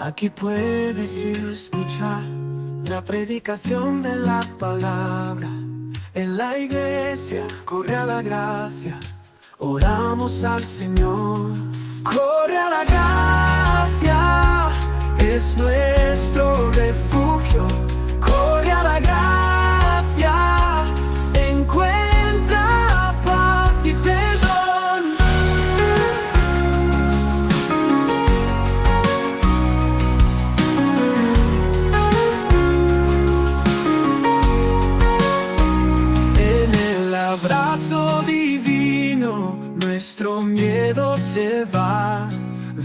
Aquí puedes ir a escuchar la predicación de la palabra. En la iglesia corre a la gracia, oramos al Señor. Corre a la gracia, es nuestro refugio. Corre a la gracia, encuentra paz y perdón. En el abrazo divino nuestro miedo se va.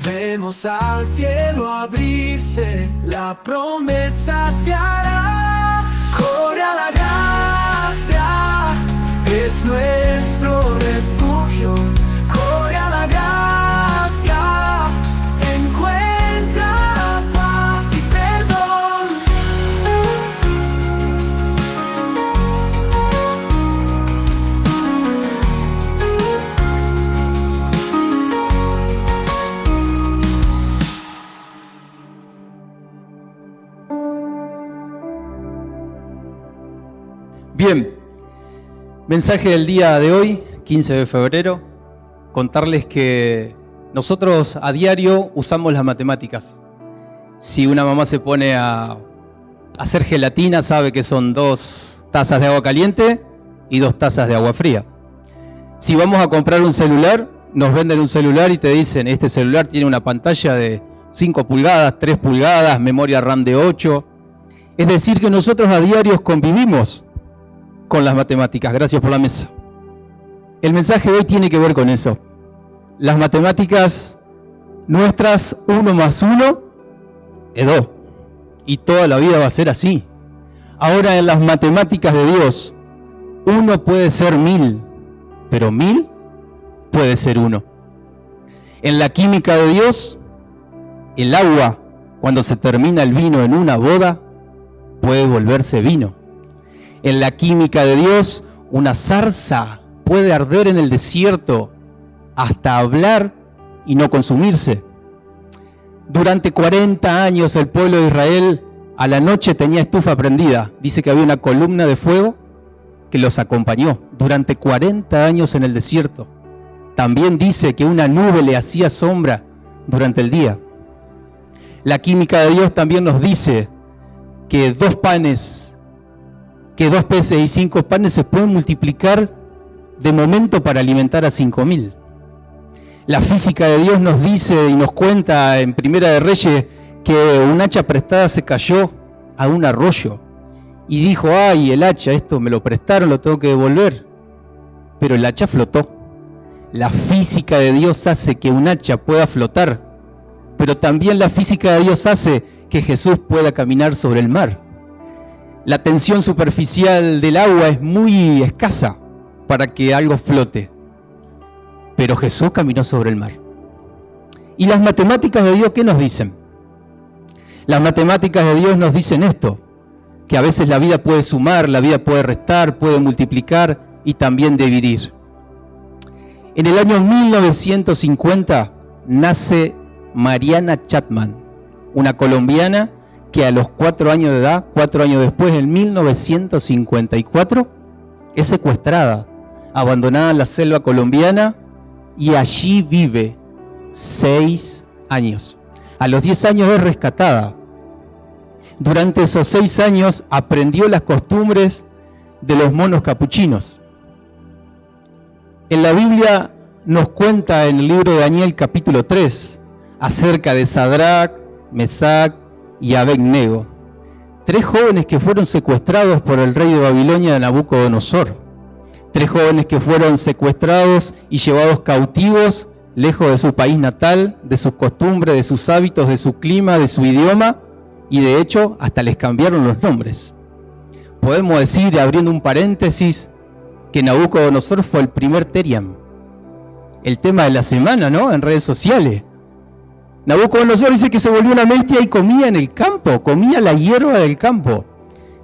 Vemos al cielo abrirse, la promesa se hará. Corre a la gracia, es nuestro refugio. Corre a la gracia, encuentra paz y perdón. Bien, mensaje del día de hoy, 15 de febrero, contarles que nosotros a diario usamos las matemáticas. Si una mamá se pone a hacer gelatina, sabe que son 2 tazas de agua caliente y 2 tazas de agua fría. Si vamos a comprar un celular, nos venden un celular y te dicen, este celular tiene una pantalla de 5 pulgadas, 3 pulgadas, memoria RAM de 8. Es decir, que nosotros a diario convivimos con las matemáticas. Gracias por la mesa. El mensaje de hoy tiene que ver con eso. Las matemáticas nuestras, 1 más 1 es 2. Y toda la vida va a ser así. Ahora en las matemáticas de Dios, 1 puede ser 1000, pero 1000 puede ser 1. En la química de Dios, el agua, cuando se termina el vino en una boda, puede volverse vino. En la química de Dios, una zarza puede arder en el desierto hasta hablar y no consumirse. Durante 40 años el pueblo de Israel a la noche tenía estufa prendida. Dice que había una columna de fuego que los acompañó durante 40 años en el desierto. También dice que una nube le hacía sombra durante el día. La química de Dios también nos dice que 2 peces y 5 panes se pueden multiplicar de momento para alimentar a 5000. La física de Dios nos dice y nos cuenta en Primera de Reyes que un hacha prestada se cayó a un arroyo y dijo, ay, el hacha, esto me lo prestaron, lo tengo que devolver. Pero el hacha flotó. La física de Dios hace que un hacha pueda flotar, pero también la física de Dios hace que Jesús pueda caminar sobre el mar. La tensión superficial del agua es muy escasa para que algo flote, pero Jesús caminó sobre el mar. ¿Y las matemáticas de Dios qué nos dicen? Las matemáticas de Dios nos dicen esto, que a veces la vida puede sumar, la vida puede restar, puede multiplicar y también dividir. En el año 1950 nace Mariana Chapman, una colombiana que a los 4 años de edad, 4 años después, en 1954, es secuestrada, abandonada en la selva colombiana y allí vive 6 años. A los 10 años es rescatada. Durante esos 6 años aprendió las costumbres de los monos capuchinos. En la Biblia nos cuenta en el libro de Daniel capítulo 3 acerca de Sadrach, Mesac y Abed-nego, 3 jóvenes que fueron secuestrados por el rey de Babilonia, Nabucodonosor. 3 jóvenes que fueron secuestrados y llevados cautivos lejos de su país natal, de sus costumbres, de sus hábitos, de su clima, de su idioma, y de hecho hasta les cambiaron los nombres. Podemos decir, abriendo un paréntesis, que Nabucodonosor fue el primer Teriam. El tema de la semana, ¿no? En redes sociales. Nabucodonosor dice que se volvió una bestia y comía en el campo, comía la hierba del campo.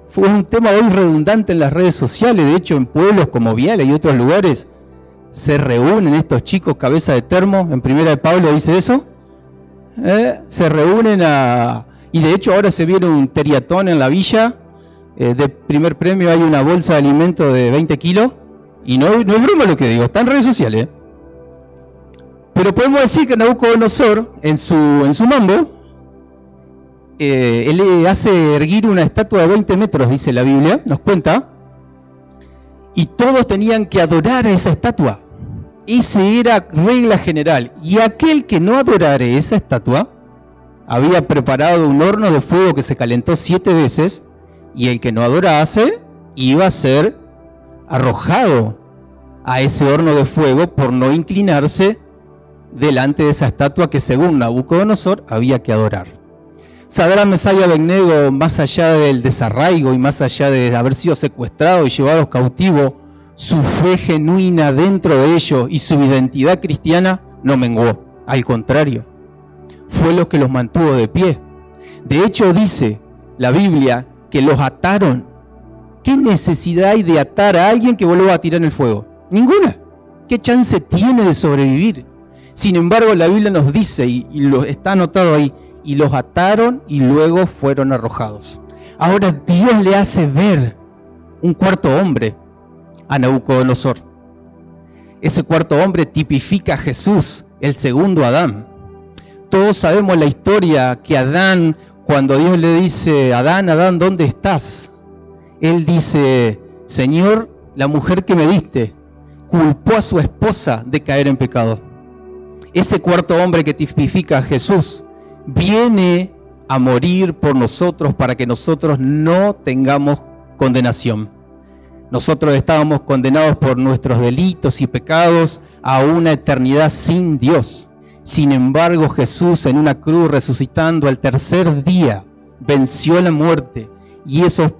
Fue un tema hoy redundante en las redes sociales. De hecho, en pueblos como Viale y otros lugares se reúnen estos chicos cabeza de termo. En Primera de Pablo dice eso. Se reúnen y de hecho ahora se viene un teriatón en la villa. De primer premio hay una bolsa de alimento de 20 kilos. Y no es broma lo que digo, está en redes sociales. Pero podemos decir que Nabucodonosor, en su mambo, él le hace erguir una estatua de 20 metros, dice la Biblia, nos cuenta. Y todos tenían que adorar a esa estatua. Esa era regla general. Y aquel que no adorara esa estatua, había preparado un horno de fuego que se calentó 7 veces, y el que no adorase iba a ser arrojado a ese horno de fuego por no inclinarse delante de esa estatua que según Nabucodonosor había que adorar. Sadrach, Mesach y Abednego, más allá del desarraigo y más allá de haber sido secuestrados y llevados cautivos, su fe genuina dentro de ellos y su identidad cristiana no menguó. Al contrario, fue lo que los mantuvo de pie. De hecho, dice la Biblia que los ataron. ¿Qué necesidad hay de atar a alguien que vos lo vas a tirar en el fuego? Ninguna. ¿Qué chance tiene de sobrevivir? Sin embargo, la Biblia nos dice, y lo está anotado ahí, y los ataron y luego fueron arrojados. Ahora Dios le hace ver un cuarto hombre a Nabucodonosor. Ese cuarto hombre tipifica a Jesús, el segundo Adán. Todos sabemos la historia que Adán, cuando Dios le dice, Adán, Adán, ¿dónde estás? Él dice, Señor, la mujer que me diste culpó a su esposa de caer en pecado. Ese cuarto hombre que tipifica a Jesús viene a morir por nosotros para que nosotros no tengamos condenación. Nosotros estábamos condenados por nuestros delitos y pecados a una eternidad sin Dios. Sin embargo, Jesús en una cruz resucitando al tercer día venció la muerte y eso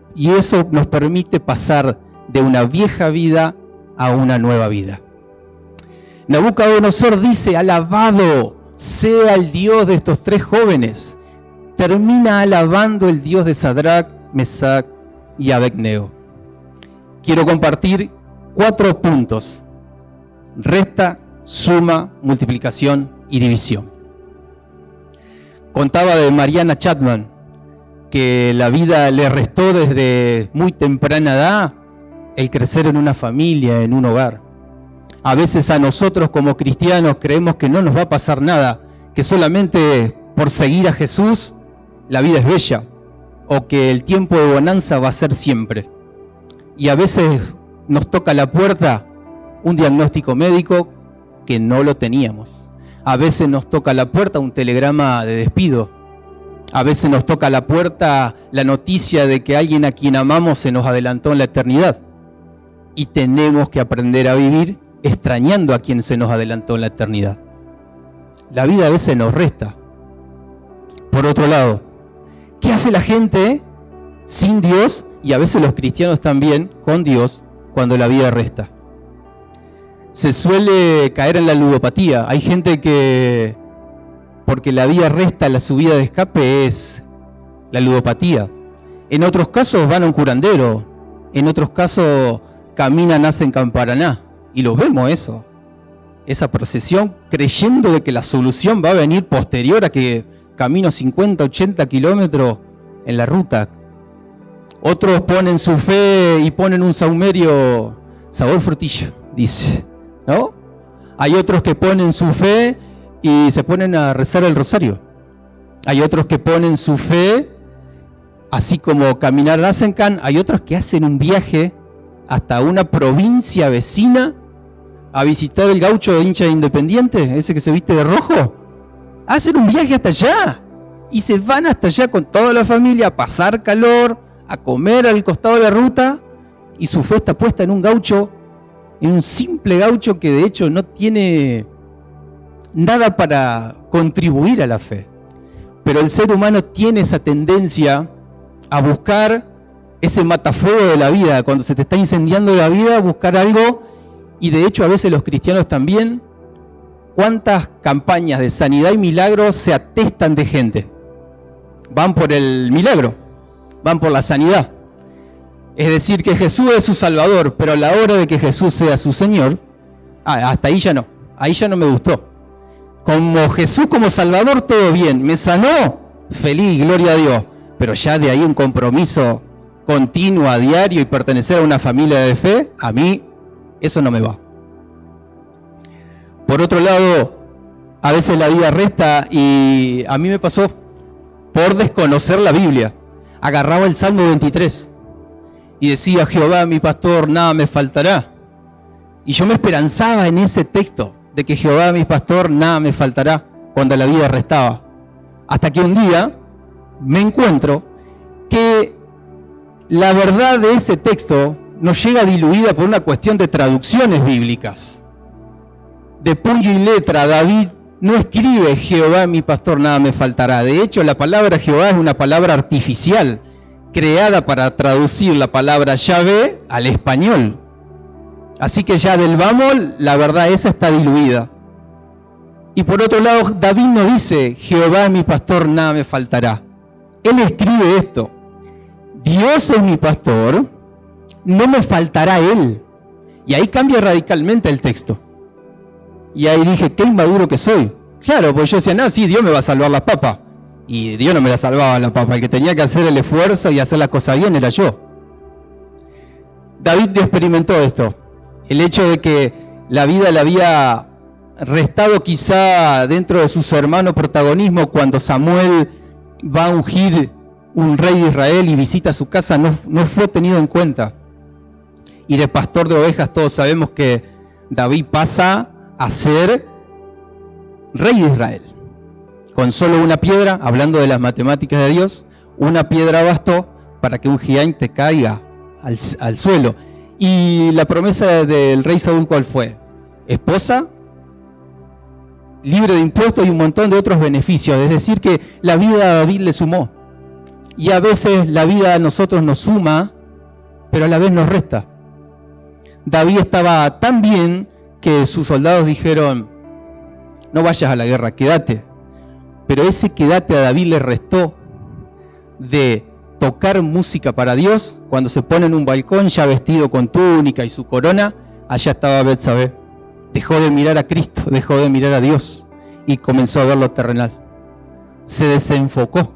nos permite pasar de una vieja vida a una nueva vida. Nabucodonosor dice, alabado sea el Dios de estos 3 jóvenes. Termina alabando el Dios de Sadrach, Mesach y Abednego. Quiero compartir 4 puntos: resta, suma, multiplicación y división. Contaba de Mariana Chapman que la vida le restó desde muy temprana edad el crecer en una familia, en un hogar. A veces a nosotros como cristianos creemos que no nos va a pasar nada, que solamente por seguir a Jesús la vida es bella, o que el tiempo de bonanza va a ser siempre. Y a veces nos toca la puerta un diagnóstico médico que no lo teníamos. A veces nos toca la puerta un telegrama de despido. A veces nos toca la puerta la noticia de que alguien a quien amamos se nos adelantó en la eternidad. Y tenemos que aprender a vivir extrañando a quien se nos adelantó en la eternidad. La vida a veces nos resta. Por otro lado, ¿qué hace la gente sin Dios? Y a veces los cristianos también con Dios cuando la vida resta. Se suele caer en la ludopatía. Hay gente que, porque la vida resta, la subida de escape es la ludopatía. En otros casos van a un curandero. En otros casos caminan, hacen camparaná. Y lo vemos eso. Esa procesión creyendo de que la solución va a venir posterior a que camino 50, 80 kilómetros en la ruta. Otros ponen su fe y ponen un saumerio sabor frutilla, dice, ¿no? Hay otros que ponen su fe y se ponen a rezar el rosario. Hay otros que ponen su fe, así como caminar a Rasengan. Hay otros que hacen un viaje hasta una provincia vecina a visitar el gaucho de hincha de Independiente, ese que se viste de rojo. Hacen un viaje hasta allá y se van hasta allá con toda la familia a pasar calor, a comer al costado de la ruta, y su fe está puesta en un gaucho, en un simple gaucho que de hecho no tiene nada para contribuir a la fe. Pero el ser humano tiene esa tendencia a buscar ese matafuego de la vida, cuando se te está incendiando la vida, buscar algo, y de hecho a veces los cristianos también. ¿Cuántas campañas de sanidad y milagros se atestan de gente? Van por el milagro, van por la sanidad. Es decir, que Jesús es su Salvador, pero a la hora de que Jesús sea su Señor, hasta ahí ya no me gustó. Como Jesús como Salvador, todo bien. Me sanó, feliz, gloria a Dios. Pero ya de ahí un compromiso continuo, a diario y pertenecer a una familia de fe, a mí eso no me va. Por otro lado, a veces la vida resta y a mí me pasó por desconocer la Biblia. Agarraba el Salmo 23 y decía, Jehová mi pastor, nada me faltará. Y yo me esperanzaba en ese texto de que Jehová mi pastor, nada me faltará cuando la vida restaba. Hasta que un día me encuentro que la verdad de ese texto nos llega diluida por una cuestión de traducciones bíblicas. De puño y letra, David no escribe Jehová mi pastor, nada me faltará. De hecho, la palabra Jehová es una palabra artificial, creada para traducir la palabra Yahvé al español. Así que ya del vamos, la verdad esa está diluida. Y por otro lado, David no dice, Jehová mi pastor, nada me faltará. Él escribe esto, Dios es mi pastor, no me faltará Él. Y ahí cambia radicalmente el texto. Y ahí dije, qué inmaduro que soy. Claro, pues yo decía, no, sí, Dios me va a salvar las papas. Y Dios no me la salvaba la papa. El que tenía que hacer el esfuerzo y hacer las cosas bien era yo. David experimentó esto. El hecho de que la vida le había restado quizá dentro de su hermano protagonismo cuando Samuel va a ungir un rey de Israel y visita su casa, no fue tenido en cuenta. Y de pastor de ovejas todos sabemos que David pasa a ser rey de Israel. Con solo una piedra, hablando de las matemáticas de Dios, una piedra bastó para que un gigante caiga al suelo. Y la promesa del rey Saúl, ¿cuál fue? Esposa, libre de impuestos y un montón de otros beneficios. Es decir, que la vida a David le sumó. Y a veces la vida a nosotros nos suma, pero a la vez nos resta. David estaba tan bien que sus soldados dijeron, no vayas a la guerra, quédate. Pero ese quédate a David le restó de tocar música para Dios. Cuando se pone en un balcón ya vestido con túnica y su corona, allá estaba Betsabé. Dejó de mirar a Cristo, dejó de mirar a Dios y comenzó a ver lo terrenal. Se desenfocó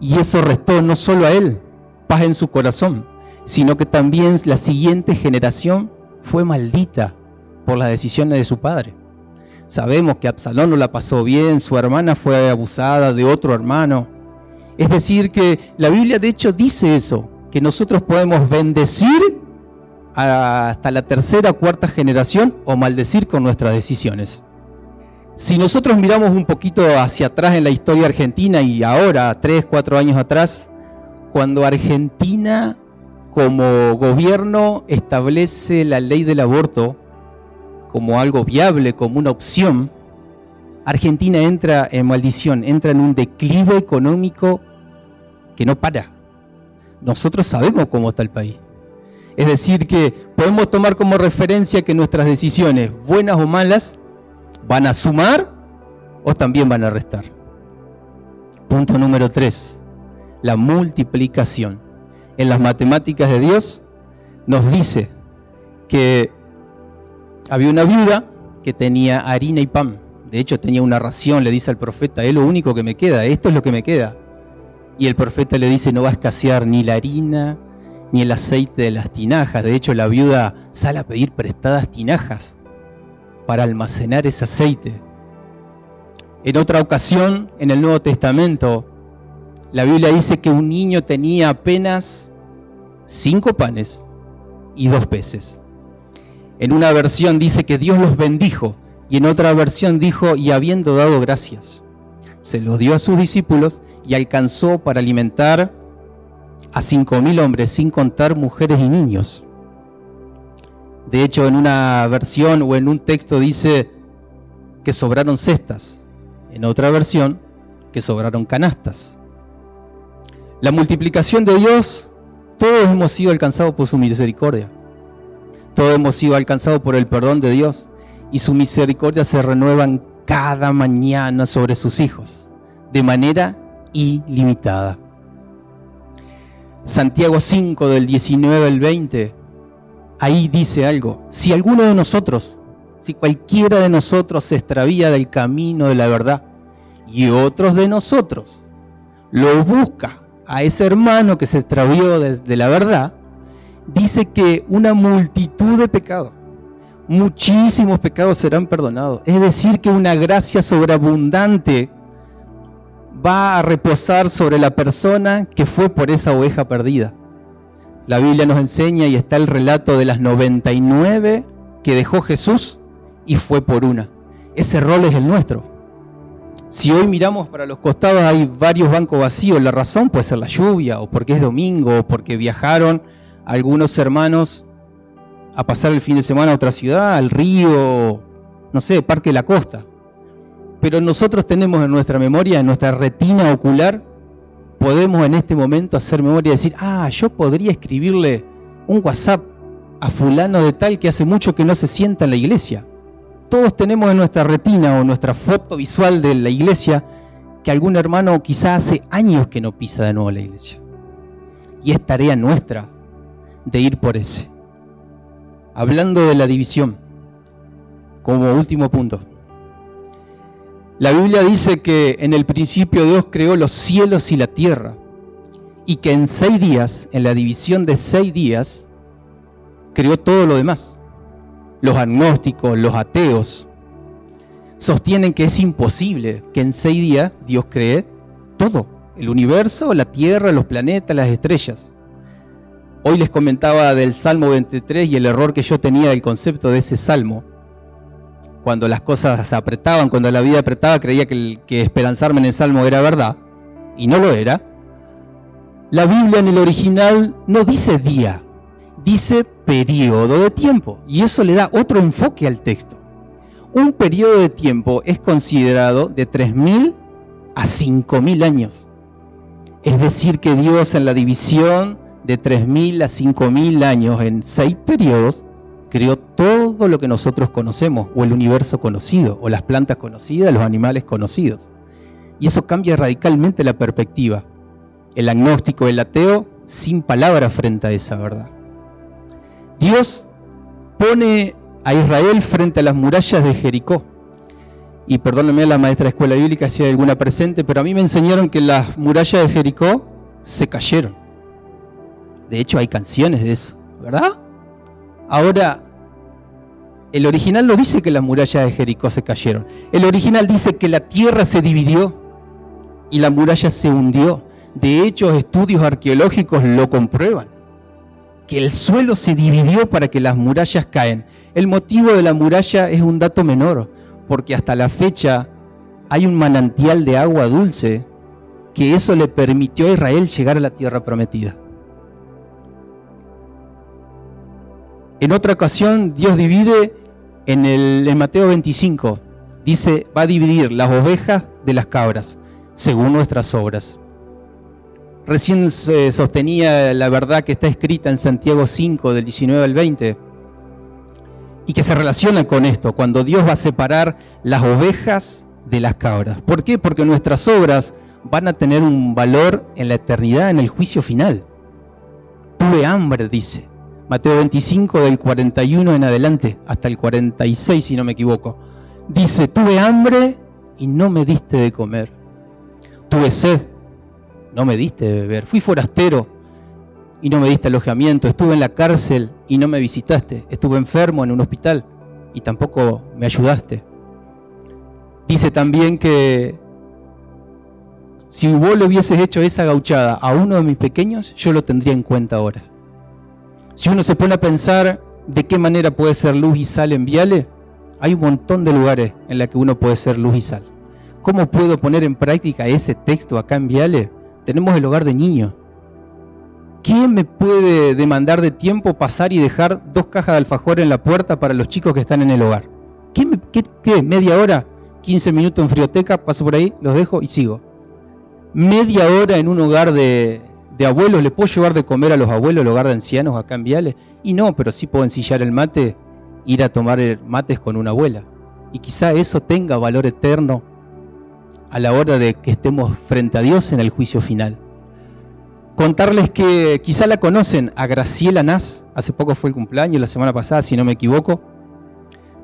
y eso restó no solo a él paz en su corazón, sino que también la siguiente generación fue maldita por las decisiones de su padre. Sabemos que Absalón no la pasó bien, su hermana fue abusada de otro hermano. Es decir, que la Biblia de hecho dice eso, que nosotros podemos bendecir hasta la tercera o cuarta generación o maldecir con nuestras decisiones. Si nosotros miramos un poquito hacia atrás en la historia argentina y ahora, 3, 4 años atrás, cuando Argentina como gobierno establece la ley del aborto como algo viable, como una opción, Argentina entra en maldición, entra en un declive económico que no para. Nosotros sabemos cómo está el país. Es decir, que podemos tomar como referencia que nuestras decisiones, buenas o malas, van a sumar o también van a restar. Punto número 3, la multiplicación. En las matemáticas de Dios nos dice que había una viuda que tenía harina y pan. De hecho tenía una ración, le dice al profeta, es lo único que me queda, esto es lo que me queda. Y el profeta le dice, no va a escasear ni la harina ni el aceite de las tinajas. De hecho la viuda sale a pedir prestadas tinajas para almacenar ese aceite. En otra ocasión, en el Nuevo Testamento, la Biblia dice que un niño tenía apenas 5 panes y 2 peces. En una versión dice que Dios los bendijo y en otra versión dijo, y habiendo dado gracias, se los dio a sus discípulos y alcanzó para alimentar a 5.000 hombres, sin contar mujeres y niños. De hecho, en una versión o en un texto dice que sobraron cestas, en otra versión que sobraron canastas. La multiplicación de Dios, todos hemos sido alcanzados por su misericordia. Todos hemos sido alcanzados por el perdón de Dios y su misericordia se renuevan cada mañana sobre sus hijos, de manera ilimitada. Santiago 5, del 19 al 20, ahí dice algo. Si alguno de nosotros Si cualquiera de nosotros se extravía del camino de la verdad y otros de nosotros lo busca a ese hermano que se extravió de la verdad, dice que una multitud de pecados, muchísimos pecados serán perdonados. Es decir, que una gracia sobreabundante va a reposar sobre la persona que fue por esa oveja perdida. La Biblia nos enseña, y está el relato de las 99 que dejó Jesús y fue por una. Ese rol es el nuestro. Si hoy miramos para los costados hay varios bancos vacíos, la razón puede ser la lluvia, o porque es domingo, o porque viajaron algunos hermanos a pasar el fin de semana a otra ciudad, al río, no sé, Parque de la Costa. Pero nosotros tenemos en nuestra memoria, en nuestra retina ocular, podemos en este momento hacer memoria y decir, yo podría escribirle un WhatsApp a fulano de tal que hace mucho que no se sienta en la iglesia. Todos tenemos en nuestra retina o nuestra foto visual de la iglesia que algún hermano quizá hace años que no pisa de nuevo la iglesia. Y es tarea nuestra de ir por ese. Hablando de la división, como último punto. La Biblia dice que en el principio Dios creó los cielos y la tierra, y que en 6 días, en la división de 6 días, creó todo lo demás. Los agnósticos, los ateos, sostienen que es imposible que en 6 días Dios cree todo, el universo, la tierra, los planetas, las estrellas. Hoy les comentaba del Salmo 23 y el error que yo tenía del concepto de ese salmo. Cuando las cosas se apretaban, cuando la vida apretaba, creía que esperanzarme en el Salmo era verdad, y no lo era. La Biblia en el original no dice día, dice periodo de tiempo, y eso le da otro enfoque al texto. Un periodo de tiempo es considerado de 3.000 a 5.000 años. Es decir, que Dios en la división de 3.000 a 5.000 años, en 6 periodos, creó todo lo que nosotros conocemos, o el universo conocido, o las plantas conocidas, los animales conocidos. Y eso cambia radicalmente la perspectiva. El agnóstico, el ateo, sin palabras frente a esa verdad. Dios pone a Israel frente a las murallas de Jericó. Y perdónenme a la maestra de escuela bíblica si hay alguna presente, pero a mí me enseñaron que las murallas de Jericó se cayeron. De hecho hay canciones de eso, ¿verdad? Ahora, el original no dice que las murallas de Jericó se cayeron. El original dice que la tierra se dividió y la muralla se hundió. De hecho, estudios arqueológicos lo comprueban, que el suelo se dividió para que las murallas caen. El motivo de la muralla es un dato menor, porque hasta la fecha hay un manantial de agua dulce que eso le permitió a Israel llegar a la tierra prometida. En otra ocasión, Dios divide en Mateo 25. Dice, va a dividir las ovejas de las cabras, según nuestras obras. Recién se sostenía la verdad que está escrita en Santiago 5, del 19 al 20, y que se relaciona con esto, cuando Dios va a separar las ovejas de las cabras. ¿Por qué? Porque nuestras obras van a tener un valor en la eternidad, en el juicio final. Tuve hambre, dice. Mateo 25, del 41 en adelante, hasta el 46, si no me equivoco. Dice, tuve hambre y no me diste de comer. Tuve sed, no me diste de beber. Fui forastero y no me diste alojamiento. Estuve en la cárcel y no me visitaste. Estuve enfermo en un hospital y tampoco me ayudaste. Dice también que si vos le hubieses hecho esa gauchada a uno de mis pequeños, yo lo tendría en cuenta ahora. Si uno se pone a pensar de qué manera puede ser luz y sal en Viale, hay un montón de lugares en los que uno puede ser luz y sal. ¿Cómo puedo poner en práctica ese texto acá en Viale? Tenemos el hogar de niños. ¿Quién me puede demandar de tiempo pasar y dejar 2 cajas de alfajor en la puerta para los chicos que están en el hogar? ¿Qué? ¿Media hora? 15 minutos en frioteca, paso por ahí, los dejo y sigo. ¿Media hora en un hogar de abuelos? ¿Le puedo llevar de comer a los abuelos, el hogar de ancianos acá en Viale? Y no, pero sí puedo ensillar el mate, ir a tomar mates con una abuela. Y quizá eso tenga valor eterno a la hora de que estemos frente a Dios en el juicio final. Contarles que quizá la conocen, a Graciela Naz. Hace poco fue el cumpleaños, la semana pasada, si no me equivoco.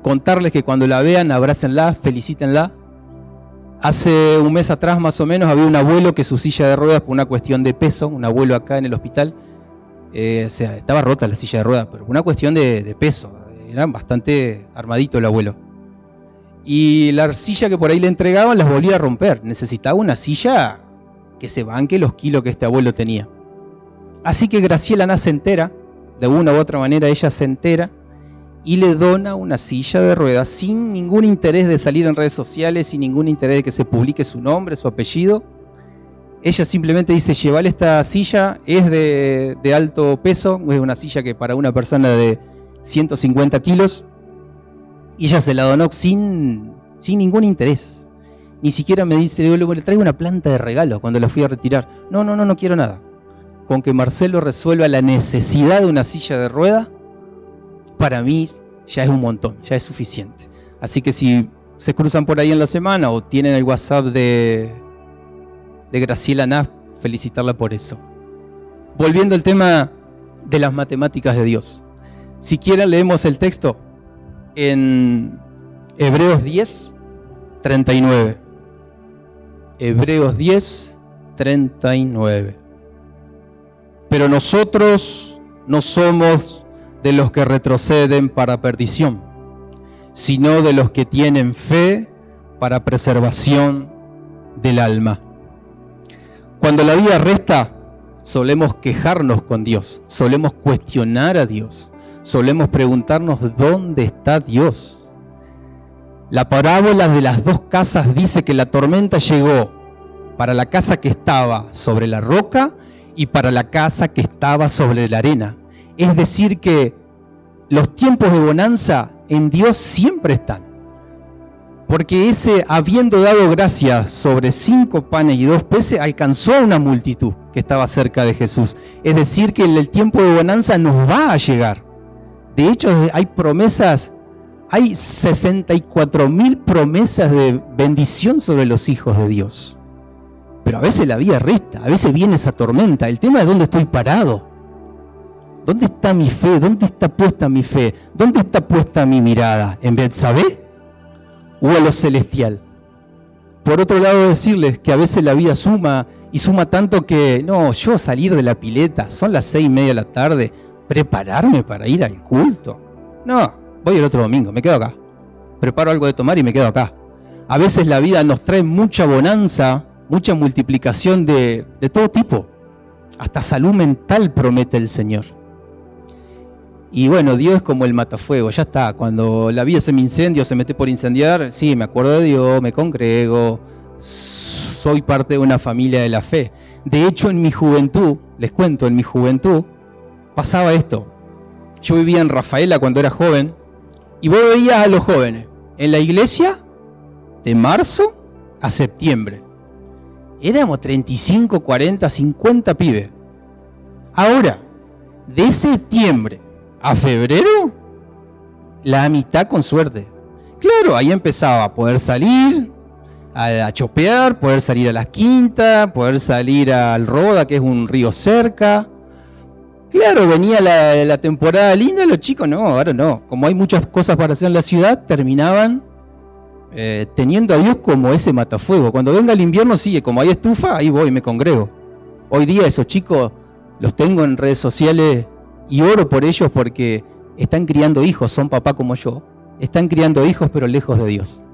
contarles que cuando la vean, abrácenla, felicítenla. Hace un mes atrás más o menos había un abuelo que su silla de ruedas, por una cuestión de peso, un abuelo acá en el hospital, estaba rota la silla de ruedas, pero por una cuestión de peso, era bastante armadito el abuelo. Y la silla que por ahí le entregaban las volvía a romper, necesitaba una silla que se banque los kilos que este abuelo tenía. Así que Graciela Naz se entera, de una u otra manera ella se entera, y le dona una silla de ruedas sin ningún interés de salir en redes sociales, sin ningún interés de que se publique su nombre, su apellido. Ella simplemente dice, llévale esta silla, es de alto peso, es una silla que para una persona de 150 kilos, y ella se la donó sin ningún interés. Ni siquiera me dice, le traigo una planta de regalo cuando la fui a retirar. No quiero nada. Con que Marcelo resuelva la necesidad de una silla de ruedas, para mí ya es un montón, ya es suficiente. Así que si se cruzan por ahí en la semana o tienen el WhatsApp de Graciela Naz, felicitarla por eso. Volviendo al tema de las matemáticas de Dios. Si quieren leemos el texto en Hebreos 10, 39. Hebreos 10, 39. Pero nosotros no somos de los que retroceden para perdición, sino de los que tienen fe para preservación del alma. Cuando la vida resta, solemos quejarnos con Dios, solemos cuestionar a Dios, solemos preguntarnos ¿dónde está Dios? La parábola de las dos casas dice que la tormenta llegó para la casa que estaba sobre la roca y para la casa que estaba sobre la arena. Es decir que los tiempos de bonanza en Dios siempre están. Porque ese, habiendo dado gracias sobre 5 panes y 2 peces, alcanzó a una multitud que estaba cerca de Jesús. Es decir que el tiempo de bonanza nos va a llegar. De hecho, hay promesas, hay 64.000 promesas de bendición sobre los hijos de Dios. Pero a veces la vida resta, a veces viene esa tormenta. El tema es dónde estoy parado. ¿Dónde está mi fe? ¿Dónde está puesta mi fe? ¿Dónde está puesta mi mirada? ¿En Betsabé o a lo celestial? Por otro lado, decirles que a veces la vida suma y suma tanto que, no, yo salir de la pileta, son las 6:30 de la tarde, prepararme para ir al culto. No, voy el otro domingo, me quedo acá. Preparo algo de tomar y me quedo acá. A veces la vida nos trae mucha bonanza, mucha multiplicación de todo tipo. Hasta salud mental promete el Señor. Y bueno, Dios es como el matafuego, ya está. Cuando la vida se me incendia o se mete por incendiar, sí, me acuerdo de Dios, me congrego, soy parte de una familia de la fe. De hecho, en mi juventud, les cuento, en mi juventud pasaba esto. Yo vivía en Rafaela cuando era joven y vos veías a los jóvenes en la iglesia de marzo a septiembre. Éramos 35, 40, 50 pibes. Ahora, de septiembre a febrero, la mitad con suerte. Claro, ahí empezaba a poder salir a chopear, poder salir a las quintas, poder salir al Roda, que es un río cerca. Claro, venía la temporada linda, los chicos no, ahora no. Como hay muchas cosas para hacer en la ciudad, terminaban teniendo a Dios como ese matafuego. Cuando venga el invierno, sigue, como hay estufa, ahí voy, me congrego. Hoy día esos chicos los tengo en redes sociales y oro por ellos porque están criando hijos, son papá como yo. Están criando hijos pero lejos de Dios.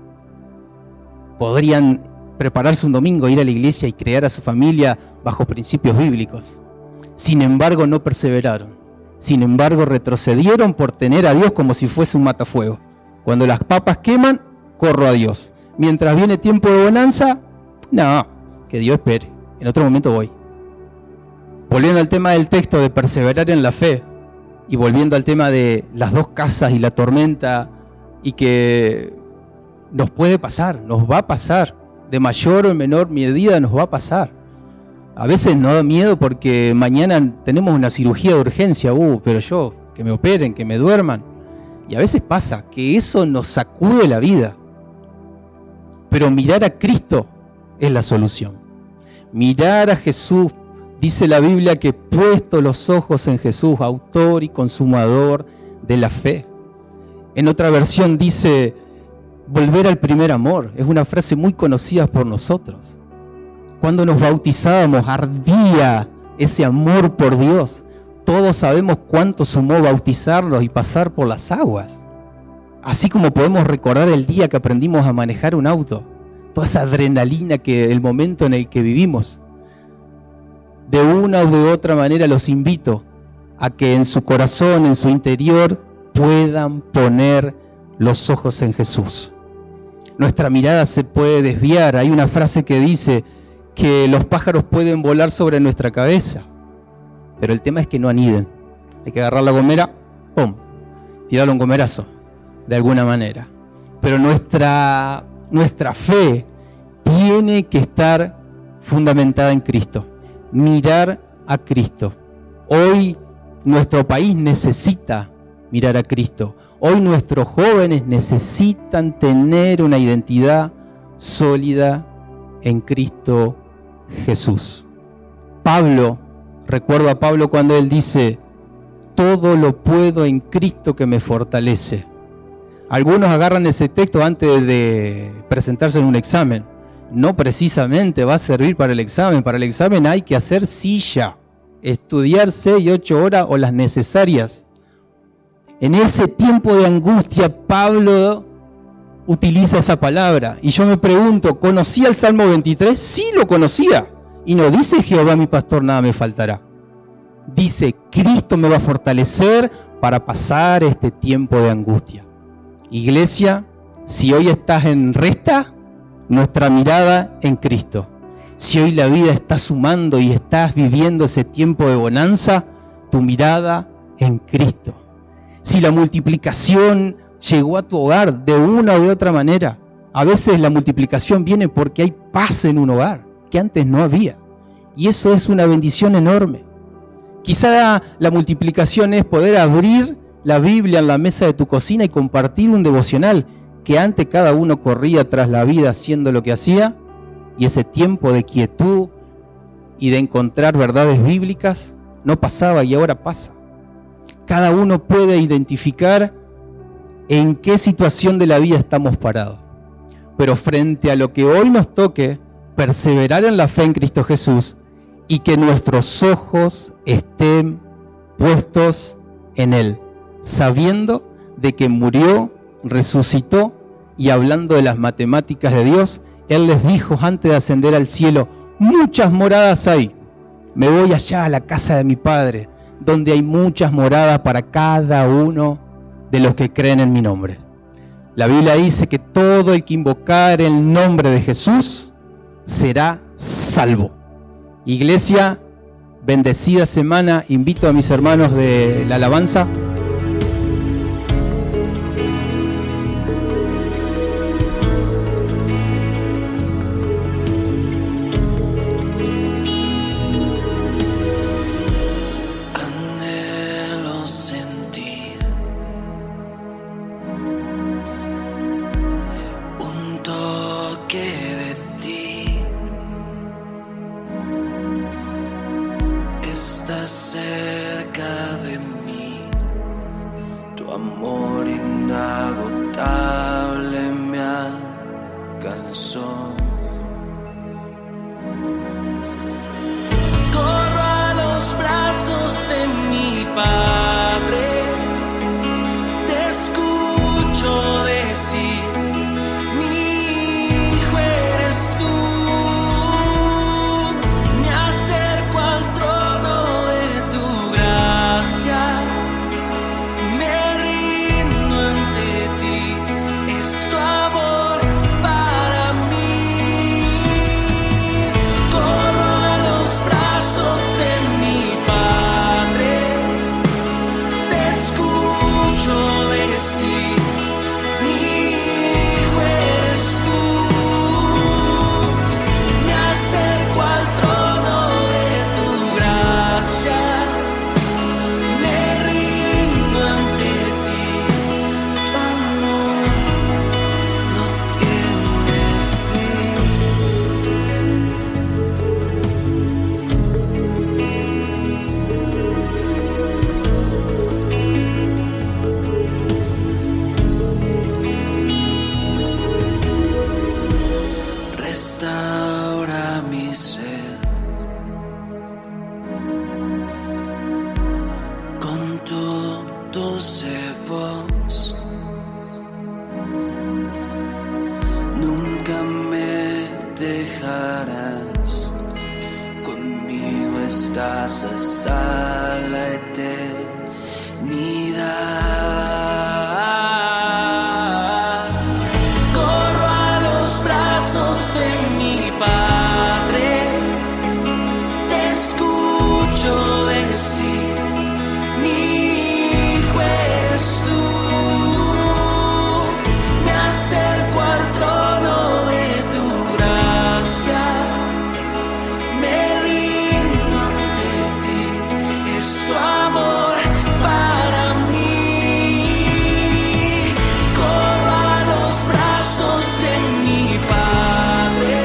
Podrían prepararse un domingo, ir a la iglesia y crear a su familia bajo principios bíblicos. Sin embargo, no perseveraron. Sin embargo, retrocedieron por tener a Dios como si fuese un matafuego. Cuando las papas queman, corro a Dios. Mientras viene tiempo de bonanza, no, que Dios espere. En otro momento voy. Volviendo al tema del texto de perseverar en la fe y volviendo al tema de las dos casas y la tormenta y que nos puede pasar, nos va a pasar, de mayor o menor medida nos va a pasar. A veces nos da miedo porque mañana tenemos una cirugía de urgencia, pero yo, que me operen, que me duerman. Y a veces pasa que eso nos sacude la vida. Pero mirar a Cristo es la solución. Mirar a Jesús. Dice la Biblia que puesto los ojos en Jesús, autor y consumador de la fe. En otra versión dice, volver al primer amor. Es una frase muy conocida por nosotros. Cuando nos bautizábamos, ardía ese amor por Dios. Todos sabemos cuánto sumó bautizarnos y pasar por las aguas. Así como podemos recordar el día que aprendimos a manejar un auto. Toda esa adrenalina el momento en el que vivimos. De una o de otra manera los invito a que en su corazón, en su interior, puedan poner los ojos en Jesús. Nuestra mirada se puede desviar. Hay una frase que dice que los pájaros pueden volar sobre nuestra cabeza, pero el tema es que no aniden. Hay que agarrar la gomera, ¡pum!, tirarle un gomerazo, de alguna manera. Pero nuestra fe tiene que estar fundamentada en Cristo. Mirar a Cristo. Hoy nuestro país necesita mirar a Cristo. Hoy nuestros jóvenes necesitan tener una identidad sólida en Cristo Jesús. Recuerdo a Pablo cuando él dice, todo lo puedo en Cristo que me fortalece. Algunos agarran ese texto antes de presentarse en un examen. No precisamente va a servir para el examen. Para el examen hay que hacer silla, estudiar 6 y 8 horas o las necesarias. En ese tiempo de angustia, Pablo utiliza esa palabra. Y yo me pregunto, ¿conocía el Salmo 23? Sí, lo conocía. Y no dice Jehová mi pastor, nada me faltará. Dice, Cristo me va a fortalecer para pasar este tiempo de angustia. Iglesia, si hoy estás en resta, nuestra mirada en Cristo. Si hoy la vida está sumando y estás viviendo ese tiempo de bonanza, tu mirada en Cristo. Si la multiplicación llegó a tu hogar de una u otra manera, a veces la multiplicación viene porque hay paz en un hogar que antes no había. Y eso es una bendición enorme. Quizá la multiplicación es poder abrir la Biblia en la mesa de tu cocina y compartir un devocional que antes cada uno corría tras la vida haciendo lo que hacía, y ese tiempo de quietud y de encontrar verdades bíblicas no pasaba y ahora pasa. Cada uno puede identificar en qué situación de la vida estamos parados. Pero frente a lo que hoy nos toque, perseverar en la fe en Cristo Jesús y que nuestros ojos estén puestos en Él, sabiendo de que murió, resucitó, y hablando de las matemáticas de Dios, Él les dijo antes de ascender al cielo, muchas moradas hay. Me voy allá a la casa de mi Padre, donde hay muchas moradas para cada uno de los que creen en mi nombre. La Biblia dice que todo el que invocar el nombre de Jesús será salvo. Iglesia, bendecida semana. Invito a mis hermanos de la alabanza. Estás cerca de mí, tu amor inagotable me alcanzó. Corro a los brazos de mi Padre, te escucho decir, mi hijo eres tú. Me acerco al trono de tu gracia, me rindo ante ti, es tu amor para mí. dejarás. Conmigo estás hasta la eternidad. Corro a los brazos de mi Padre, te escucho decir, mi hijo eres tú. Me acerco al trono de tu gracia, me rindo ante ti, es tu amor para mí. Corro a los brazos de mi Padre,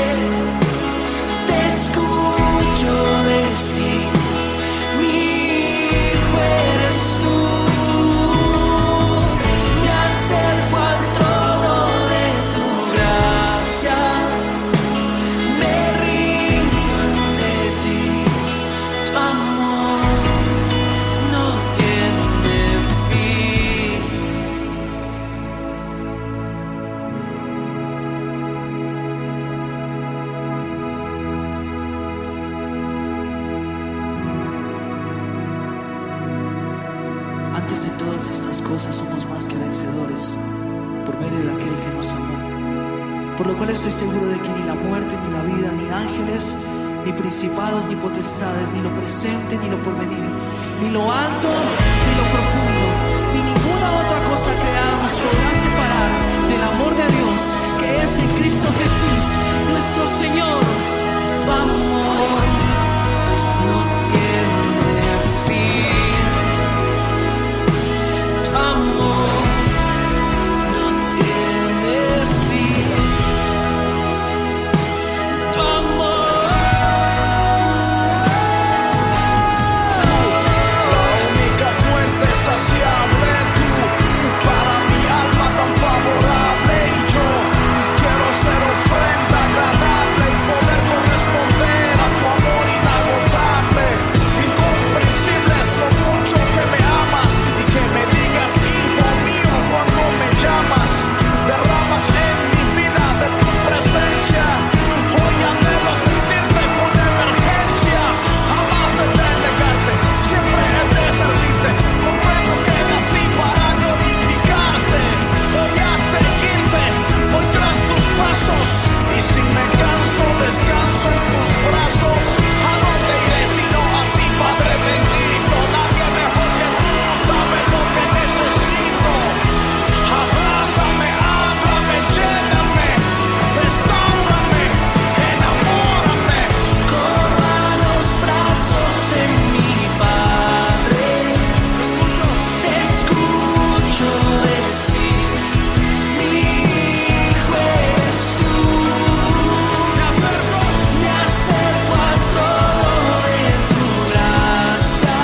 te escucho decir, mi hijo eres tú. Me acerco al trono de tu gracia, me rindo ante ti, tu amor no tiene fin. Antes de todas estas cosas somos más que vencedores por medio de aquel que nos amó. Por lo cual estoy seguro de que ni la muerte, ni la vida, ni ángeles, ni principados, ni potestades, ni lo presente, ni lo porvenir, ni lo alto, ni lo profundo, ni ninguna otra cosa creada nos podrá separar del amor de Dios que es en Cristo Jesús, nuestro Señor. Tu amor no tiene fin. Tu amor no tiene fin. Tu amor. La única fuente saciable, tú, para mi alma tan favorable, y yo quiero ser ofrenda agradable y poder corresponder a tu amor inagotable. Incomprensible es lo mucho que me amas y que me digas, hijo mío, cuando me llamas. Derramas en mi vida de tu presencia. Hoy anhelo sentirte con emergencia. Jamás he de negarte, siempre he de servirte. Comprendo que nací para glorificarte. Voy a seguirte, voy tras tus pasos, y si me canso, descanso en tus brazos. ¿A dónde iré sino a ti, Padre bendito? Nadie mejor que tú sabe lo que necesito. Abrázame, háblame, lléname, restáurame, enamórame. Corro a los brazos de mi Padre, te escucho decir, mi hijo eres tú. Me acerco al trono de tu gracia,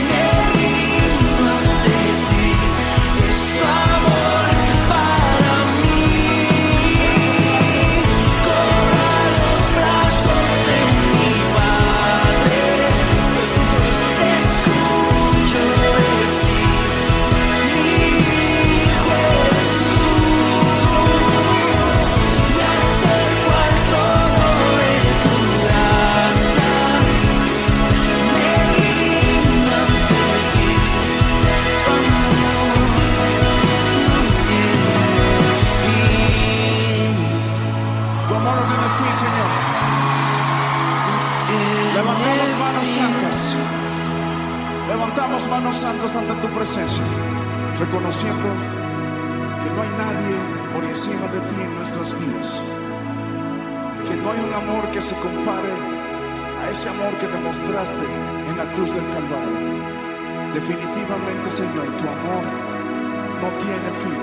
me rindo ante ti, es tu amor para mí. Corro a los brazos de mi Padre, te escucho decir, mi hijo eres tú. Me acerco al trono de tu gracia, me rindo ante ti, tu amor no tiene fin. Tu amor no tiene fin, Señor. Levantamos manos santas. Levantamos manos santas ante tu presencia, reconociendo que no hay nadie por encima de ti en nuestras vidas. Que no hay un amor que se compare a ese amor que demostraste en la cruz del Calvario. Definitivamente, Señor, tu amor no tiene fin.